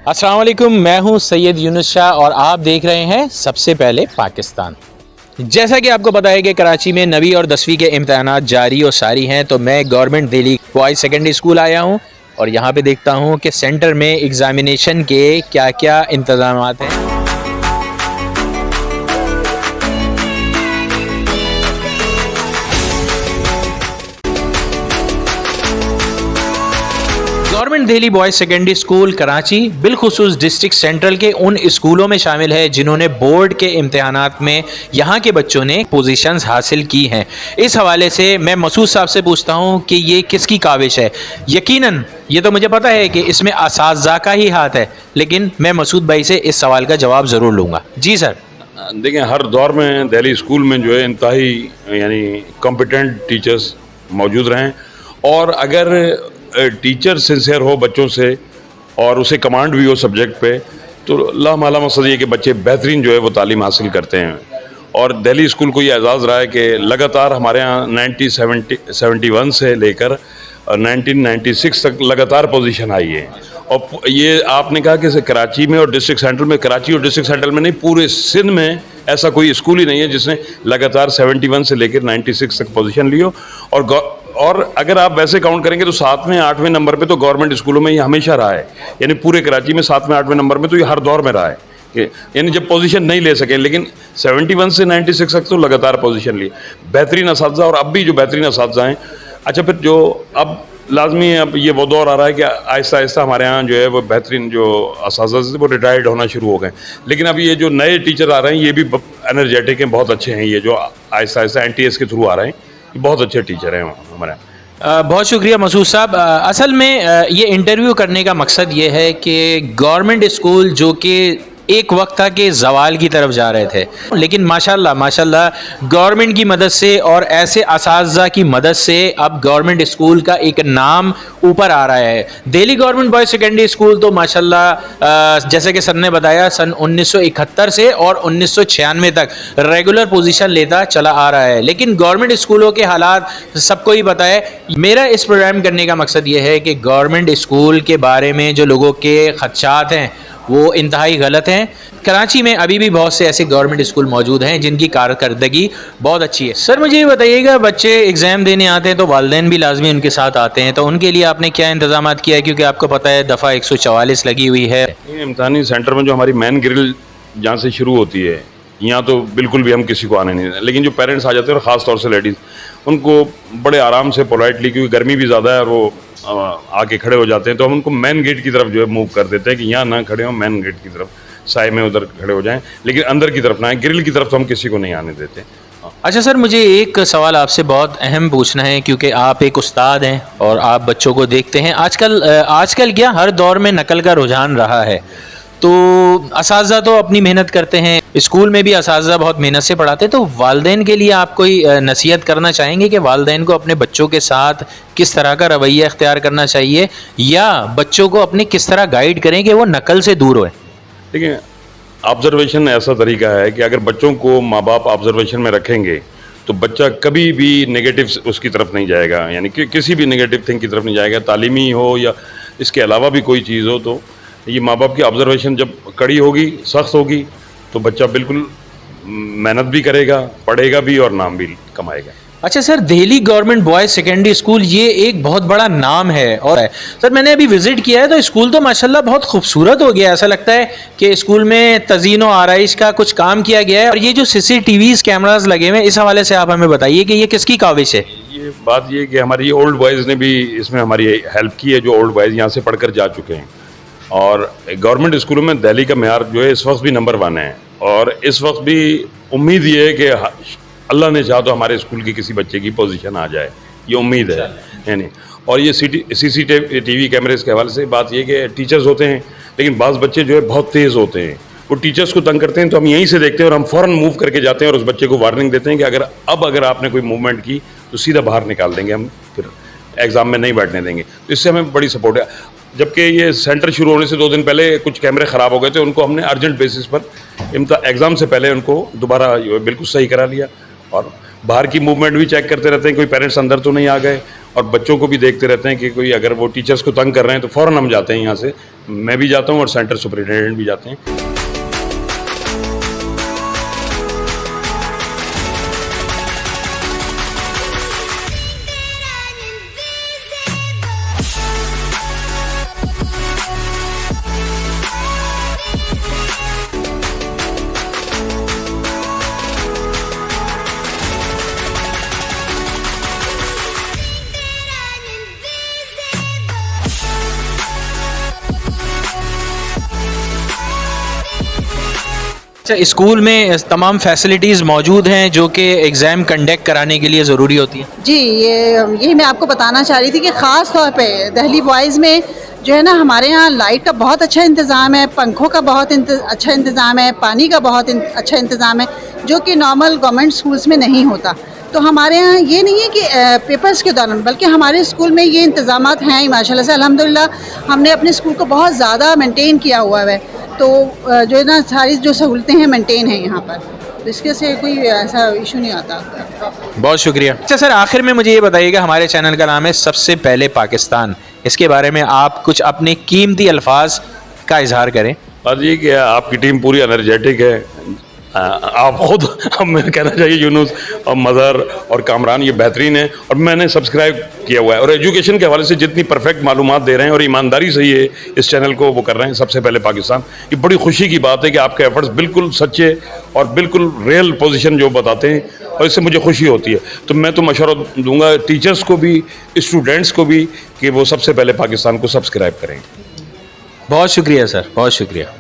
अस्सलाम वालेकुम, मैं हूं सैयद यूनुस शाह और आप देख रहे हैं सबसे पहले पाकिस्तान। जैसा कि आपको पता है कि कराची में 9वीं और 10वीं के इम्तहानात जारी और सारी हैं, तो मैं government Delhi boys secondary school आया हूं और यहां पे देखता हूं कि सेंटर में एग्ज़ामिनेशन के क्या क्या इंतज़ामात हैं। Government Delhi boys secondary school Karachi बिलखुसूस डिस्ट्रिक्ट सेंट्रल के उन स्कूलों में शामिल है जिन्होंने बोर्ड के इम्तहानात में यहाँ के बच्चों ने पोजीशंस हासिल की हैं। इस हवाले से मैं मसूद साहब से पूछता हूँ कि ये किसकी काविश है। यकीनन ये तो मुझे पता है कि इसमें असातिज़ा का ही हाथ है, लेकिन मैं मसूद भाई से इस सवाल का जवाब ज़रूर लूँगा। जी सर। देखें, हर दौर में दिल्ली स्कूल में जो है इंतहाई यानी कॉम्पिटेंट टीचर्स मौजूद रहें, और अगर टीचर सिंसियर हो बच्चों से और उसे कमांड भी हो सब्जेक्ट पे, तो लामाला मकसद ये कि बच्चे बेहतरीन जो है वो तालीम हासिल करते हैं। और दिल्ली स्कूल को ये एजाज़ रहा है कि लगातार हमारे यहाँ 1971 से लेकर 1996 तक लगातार पोजीशन आई है। और ये आपने कहा कि कराची में और डिस्ट्रिक्ट सेंट्रल में, कराची और डिस्ट्रिक्ट सेंट्रल में नहीं, पूरे सिंध में ऐसा कोई स्कूल ही नहीं है जिसने लगातार 71 से लेकर 96 तक पोजीशन ली हो। और अगर आप वैसे काउंट करेंगे तो 7वें 8वें नंबर पे तो गवर्नमेंट स्कूलों में ये हमेशा रहा है, यानी पूरे कराची में 7वें 8वें नंबर पे तो ये हर दौर में रहा है कि यानी जब पोजीशन नहीं ले सके, लेकिन 71 से 96 तक तो लगातार पोजीशन ली। बेहतरीन असातिज़ा, और अब भी जो बेहतरीन असातिज़ा हैं। अच्छा, फिर जो अब लाजमी है, अब ये वो दौर आ रहा है कि आहिस्ता आहिस्ता हमारे यहाँ जो है वो बेहतरीन जो असातिज़ा वो रिटायर्ड होना शुरू हो गए। लेकिन अब ये जो नए टीचर आ रहे हैं ये भी एनर्जेटिक हैं, बहुत अच्छे हैं। ये जो आहिस्ता आहिस्ता NTS के थ्रू आ रहे हैं, ये बहुत अच्छे टीचर हैं हमारे यहाँ। बहुत शुक्रिया मसूद साहब। असल में ये इंटरव्यू करने का मकसद ये है कि गवर्नमेंट स्कूल जो कि एक वक्त था कि ज़वाल की तरफ जा रहे थे, लेकिन माशाल्लाह गवर्नमेंट की मदद से और ऐसे असातिज़ा की मदद से अब गवर्नमेंट स्कूल का एक नाम ऊपर आ रहा है। Delhi government boys secondary school तो माशाल्लाह जैसे कि सर ने बताया सन 1971 से और 1996 तक रेगुलर पोजीशन लेता चला आ रहा है, लेकिन गवर्नमेंट स्कूलों के हालात सबको ही पता है। मेरा इस प्रोग्राम करने का मकसद ये है कि गवर्नमेंट स्कूल के बारे में जो लोगों के खदशात हैं वो इंतहाई गलत हैं। कराची में अभी भी बहुत से ऐसे गवर्नमेंट स्कूल मौजूद हैं जिनकी कारकर्दगी बहुत अच्छी है। सर मुझे ये बताइएगा, बच्चे एग्ज़ाम देने आते हैं तो वालिदैन भी लाजमी उनके साथ आते हैं, तो उनके लिए आपने क्या इंतजाम किया है? क्योंकि आपको पता है दफ़ा 144 लगी हुई है। इम्तहानी सेंटर में जो हमारी मेन ग्रिल जहाँ से शुरू होती है, यहाँ तो बिल्कुल भी हम किसी को आने नहीं देते, लेकिन जो पेरेंट्स आ जाते हैं और ख़ास तौर से लेडीज़, उनको बड़े आराम से पोलाइटली, क्योंकि गर्मी भी ज़्यादा है और वो आके खड़े हो जाते हैं, तो हम उनको मेन गेट की तरफ जो है मूव कर देते हैं कि यहाँ ना खड़े हों, मेन गेट की तरफ साए में उधर खड़े हो जाएं, लेकिन अंदर की तरफ ना आए, ग्रिल की तरफ तो हम किसी को नहीं आने देते। अच्छा सर, मुझे एक सवाल आपसे बहुत अहम पूछना है, क्योंकि आप एक उस्ताद हैं और आप बच्चों को देखते हैं। आजकल क्या हर दौर में नकल का रुझान रहा है, तो असातिज़ा तो अपनी मेहनत करते हैं, स्कूल में भी असातिज़ा बहुत मेहनत से पढ़ाते हैं, तो वालिदैन के लिए आप कोई नसीहत करना चाहेंगे कि वालिदैन को अपने बच्चों के साथ किस तरह का रवैया इख्तियार करना चाहिए, या बच्चों को अपने किस तरह गाइड करें कि वो नकल से दूर होए? देखिए, ऑब्जर्वेशन ऐसा तरीका है कि अगर बच्चों को माँ बाप ऑब्जर्वेशन में रखेंगे तो बच्चा कभी भी नेगेटिव उसकी तरफ नहीं जाएगा, यानी कि किसी भी नेगेटिव थिंग की तरफ नहीं जाएगा, तालीमी हो या इसके अलावा भी कोई चीज़ हो। तो ये माँ बाप की ऑब्जर्वेशन जब कड़ी होगी, सख्त होगी, तो बच्चा बिल्कुल मेहनत भी करेगा, पढ़ेगा भी और नाम भी कमाएगा। अच्छा sir, Delhi government boys secondary school ये एक बहुत बड़ा नाम है, और सर मैंने अभी विज़िट किया है तो स्कूल तो माशाल्लाह बहुत खूबसूरत हो गया है। ऐसा लगता है कि स्कूल में तज़ीन व आराइश का कुछ काम किया गया है, और ये जो CCTVs कैमरास लगे हुए हैं, इस हवाले से आप हमें बताइए कि ये किसकी काविश है? ये बात ये कि हमारी ओल्ड बॉयज़ ने भी इसमें हमारी हेल्प की है, जो ओल्ड बॉयज़ यहाँ से पढ़कर जा चुके हैं। और गवर्नमेंट स्कूलों में दिल्ली का मेयार जो है इस वक्त भी नंबर 1 है, और इस वक्त भी उम्मीद ये है कि अल्लाह ने चाहा तो हमारे स्कूल की किसी बच्चे की पोजीशन आ जाए, ये उम्मीद है यानी। और ये CCTV कैमरेज के हवाले से बात ये कि टीचर्स होते हैं, लेकिन बाज़ बच्चे जो है बहुत तेज़ होते हैं, वो टीचर्स को तंग करते हैं, तो हम यहीं से देखते हैं और हम फ़ौरन मूव करके जाते हैं और उस बच्चे को वार्निंग देते हैं कि अगर आपने कोई मूवमेंट की तो सीधा बाहर निकाल देंगे, हम फिर एग्ज़ाम में नहीं बैठने देंगे। तो इससे हमें बड़ी सपोर्ट है। जबकि ये सेंटर शुरू होने से 2 दिन पहले कुछ कैमरे ख़राब हो गए थे, उनको हमने अर्जेंट बेसिस पर एग्ज़ाम से पहले उनको दोबारा बिल्कुल सही करा लिया, और बाहर की मूवमेंट भी चेक करते रहते हैं, कोई पेरेंट्स अंदर तो नहीं आ गए, और बच्चों को भी देखते रहते हैं कि कोई अगर वो टीचर्स को तंग कर रहे हैं तो फ़ौरन हम जाते हैं यहाँ से, मैं भी जाता हूँ और सेंटर सुपरिटेंडेंट भी जाते हैं। अच्छा, स्कूल में तमाम फैसिलिटीज़ मौजूद हैं जो कि एग्ज़ाम कंडक्ट कराने के लिए ज़रूरी होती हैं। जी, यही मैं आपको बताना चाह रही थी कि ख़ास तौर पे दिल्ली बॉयज़ में जो है ना, हमारे यहाँ लाइट का बहुत अच्छा इंतज़ाम है, पंखों का बहुत अच्छा इंतज़ाम है, पानी का बहुत अच्छा इंतज़ाम है, जो कि नॉर्मल गवर्नमेंट स्कूल्स में नहीं होता। तो हमारे यहाँ ये नहीं है कि पेपर्स के दौरान, बल्कि हमारे स्कूल में ये इंतज़ामात हैं ही माशाल्लाह से। अल्हम्दुलिल्लाह हमने अपने स्कूल को बहुत ज़्यादा मेंटेन किया हुआ है, तो जो है ना सारी जो सहूलतें हैं मेंटेन हैं यहाँ पर, तो इसके से कोई ऐसा इशू नहीं आता। बहुत शुक्रिया। अच्छा सर, आखिर में मुझे ये बताइएगा, हमारे चैनल का नाम है सबसे पहले पाकिस्तान, इसके बारे में आप कुछ अपने कीमती अल्फाज का इजहार करें। बात ये कि आपकी टीम पूरी एनर्जेटिक है, आप खुद, हमें कहना चाहिए यूनुस और मज़हर और कामरान ये बेहतरीन है, और मैंने सब्सक्राइब किया हुआ है, और एजुकेशन के हवाले से जितनी परफेक्ट मालूमात दे रहे हैं और ईमानदारी से ये इस चैनल को वो कर रहे हैं, सबसे पहले पाकिस्तान। ये बड़ी खुशी की बात है कि आपके एफर्ट्स बिल्कुल सच्चे और बिल्कुल रियल पोजीशन जो बताते हैं, और इससे मुझे खुशी होती है। तो मैं तो मशवरा दूंगा टीचर्स को भी, स्टूडेंट्स को भी, कि वो सबसे पहले पाकिस्तान को सब्सक्राइब करें। बहुत शुक्रिया सर, बहुत शुक्रिया।